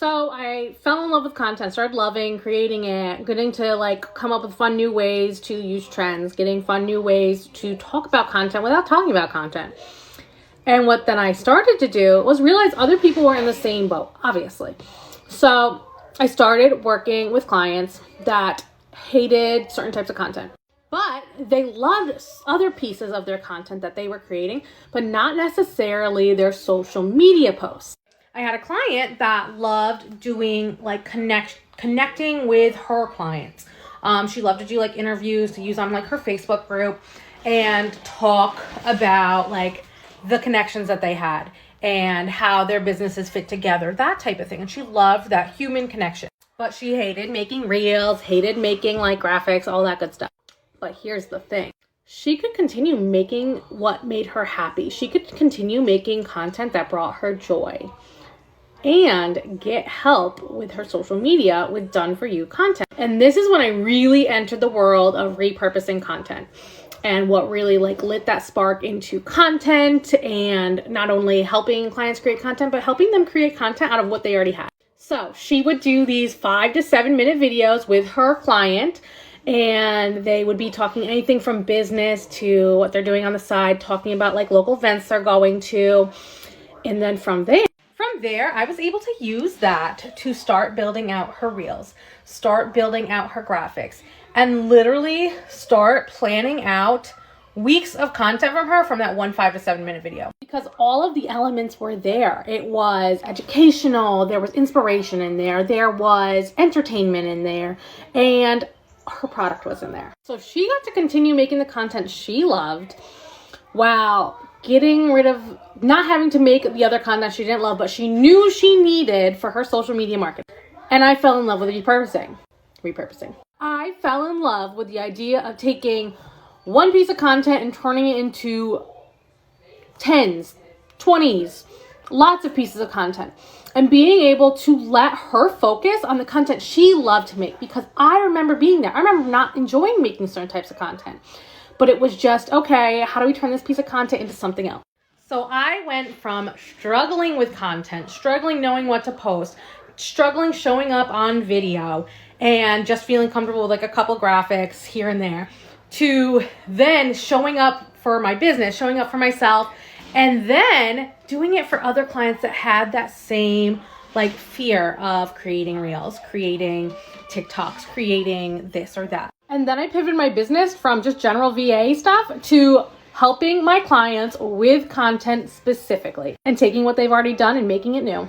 So I fell in love with content, started loving creating it, getting to like come up with fun new ways to use trends, getting fun new ways to talk about content without talking about content. And what then I started to do was realize other people were in the same boat, obviously. So I started working with clients that hated certain types of content, but they loved other pieces of their content that they were creating, but not necessarily their social media posts. I had a client that loved doing like connecting with her clients. She loved to do like interviews to use on like her Facebook group and talk about like the connections that they had and how their businesses fit together, that type of thing. And she loved that human connection. But she hated making reels, hated making like graphics, all that good stuff. But here's the thing. She could continue making what made her happy. She could continue making content that brought her joy and get help with her social media with done for you content. And this is when I really entered the world of repurposing content and what really like lit that spark into content and not only helping clients create content, but helping them create content out of what they already had. So she would do these 5 to 7 minute videos with her client, and they would be talking anything from business to what they're doing on the side, talking about like local events they're going to. And then from there, I was able to use that to start building out her reels, start building out her graphics, and literally start planning out weeks of content from her from that one 5 to 7 minute video. Because all of the elements were there. It was educational, there was inspiration in there was entertainment in there, and her product was in there. So she got to continue making the content she loved while getting rid of not having to make the other content she didn't love, but she knew she needed for her social media marketing. And I fell in love with repurposing. I fell in love with the idea of taking one piece of content and turning it into 10s, 20s, lots of pieces of content, and being able to let her focus on the content she loved to make. Because I remember being there. I remember not enjoying making certain types of content, but it was just, okay, how do we turn this piece of content into something else? So I went from struggling with content, struggling knowing what to post, struggling showing up on video, and just feeling comfortable with like a couple graphics here and there, to then showing up for my business, showing up for myself, and then doing it for other clients that had that same like fear of creating reels, creating TikToks, creating this or that. And then I pivoted my business from just general VA stuff to helping my clients with content specifically and taking what they've already done and making it new.